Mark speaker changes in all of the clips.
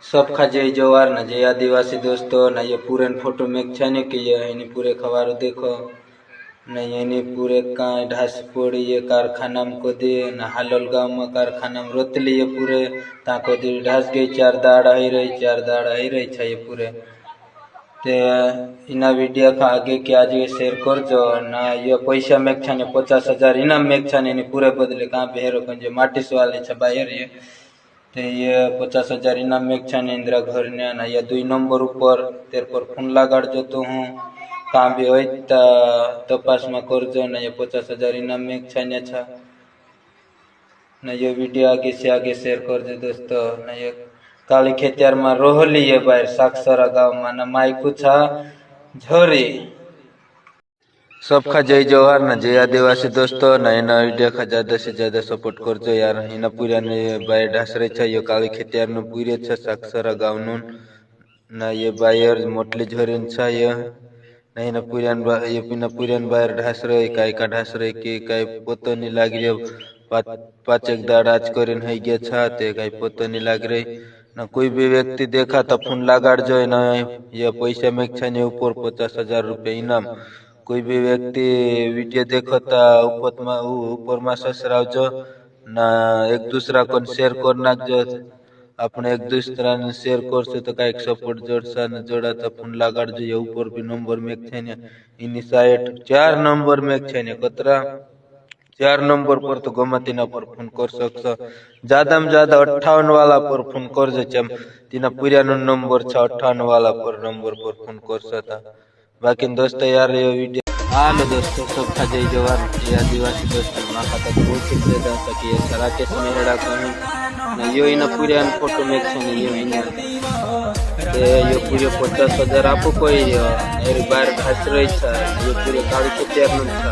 Speaker 1: सबका जय जवाहर न जय आदिवासी दोस्तों न ये पूरे फोटो में छाने कि ये इन्हीं पूरे खबर देखो न ये पूरे का ढास पड़ी ये कारखाना को दे न हालोल गांव में कारखाना में रोत लिए पूरे ताको दी ढास गई चार दाड़ आई रही छा ये पूरे ते इना वीडियो का आगे के आज ये शेयर कर जो ना ये पैसा में छाने 50,000 इनाम में छाने पूरे बदले कहाँ बेहरो कंजे माटी सवाल छा बाहर ये ते ये 50,000 इनाम में छाने इंदिरा घर ने ना ये 2 नंबर ऊपर तेरे पर फोन लगाड़ जो तो हूँ काम भी हो तपास में कर जो ना ये 50,000 इनाम में छाने छा ना ये वीडियो आगे से आगे शेयर कर दे दोस्तों ना ये काली खेतियार में रोहली ये बाहर साक्षरा गाँव में ना माइकू छा झोरी सबका जय जवाहर न जय आदिवासी दोस्तों ना इना वीडियो का ज्यादा से ज्यादा सपोर्ट कर जो यार इना पूरा ने बाहर ढास रही छा ये काली खेतियार नु पूरे छा साक्षरा गाँव नु ना ये बाहर मोटली झोरी छा ये ना इना पूरा बाहर ढास रही काय का ढास रही कि काय पोतो नहीं लाग रही पाँच एक दाड़ आज करीन है गया छा ते काय पोतो नहीं लाग रही ना कोई भी व्यक्ति देखा तो फोन लगाड़ जो ना ये पैसा में छाने ऊपर 50,000 रुपये इनाम कोई भी व्यक्ति वीडियो देखो तो ऊपर में ससराव जो ना एक दूसरा को शेयर करना जो अपने एक दूसरा ने शेयर कर से तो का सपोर्ट जोड़ जोड़ा तो फोन लगाड़ जो ये ऊपर भी नंबर में छेने इन साइड 4 नंबर में छेने कतरा 4 नंबर पर तो गमतीना पर फोन कर सकसो ज्यादा में ज्यादा 58 वाला पर फोन कर जो तीना पूरा नंबर 58 वाला पर नंबर पर फोन कर सकता बाकी दोस्तों यार ये वीडियो हालो दोस्तों सबका जय जवाहर ये आदिवासी दोस्तों माका तक बहुत खिलते दा सकी ये सारा के मेहड़ा कहीं ना यो इना पूरे फोटो में छने यो इना ते यो पूरे 50,000 आपको कोई यार बाहर घास रही था ये पूरे काली खेतियार न था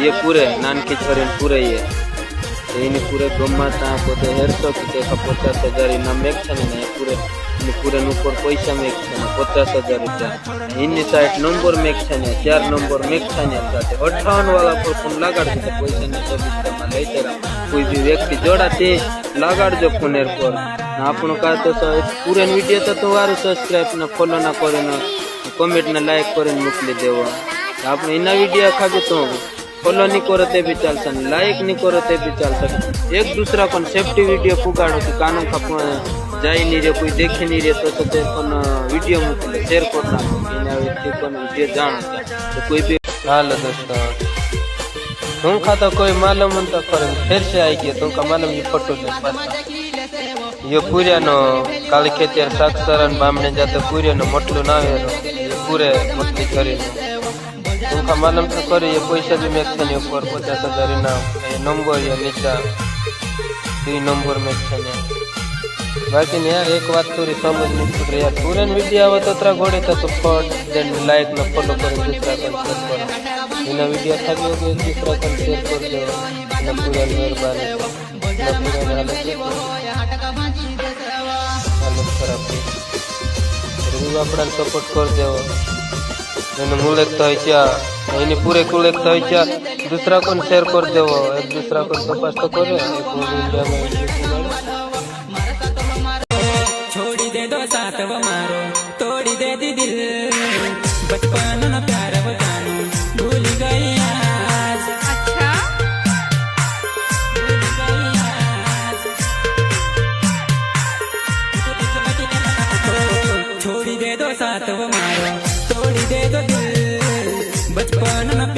Speaker 1: ये पूरे नान की छोरे पूरे ये इन पूरे गम्मा को तो हेर तो कि 50,000 इनाम में छने ना पूरे पूरे ऊपर पैसा में 50,000 रुपया इन साइड नंबर में 4 नंबर में 58 वाला पर फोन लगाड़ दे पैसा नहीं सब इस्तेमाल ले तेरा कोई भी व्यक्ति जोड़ाते लगाड़ जो फोन पर ना आपनो का तो पूरे वीडियो तो वारो सब्सक्राइब ना फॉलो ना करे ना कमेंट ना लाइक करे मोकली देवो आपने इना वीडियो खागे तो फॉलो नहीं करते भी चल सन लाइक नहीं करते भी चल सक एक दूसरा को सेफ्टी वीडियो पुगाड़ो कि कानों का जाई नहीं रे कोई देखे नहीं रे तो वीडियो मुझे शेयर करना वीडियो जान तो कोई भी हालो दोस्तों तुम खाता कोई मालूम तो कर फिर से आई गया तुमका मालूम ये फोटो ये पूरे नो काली खेतियार साक्षरन बामने जाते पूरे नो मोटलू ना पूरे मोटली करी तुमका मालूम तो करे ये पैसा भी में छने ऊपर 50,000 इनाम नंबर या नीचा 2 नंबर में छने बाकी यार एक बात थोड़ी समझ नहीं पड़ रही यार पूरे वीडियो आवे तो तरा घोड़े तो फट देन लाइक ना फॉलो कर दूसरा को शेयर कर इना वीडियो था भी हो दूसरा को शेयर कर दो ना पूरा मेहरबानी ना पूरा हालत खराब रिव्यू अपना सपोर्ट कर दो मैंने मुलेक तो है पूरे कुलेक तो है दूसरा को शेयर कर दो एक दूसरा को तपास तो करे इंडिया में
Speaker 2: छोड़ी दे दो साथ वो मारो तोड़ी दे दी दिल बचपन न प्यार वो जानू भूल गई आज अच्छा भूल गई आज छोड़ी दे दो साथ वो मारो तोड़ी दे दो दिल बचपन न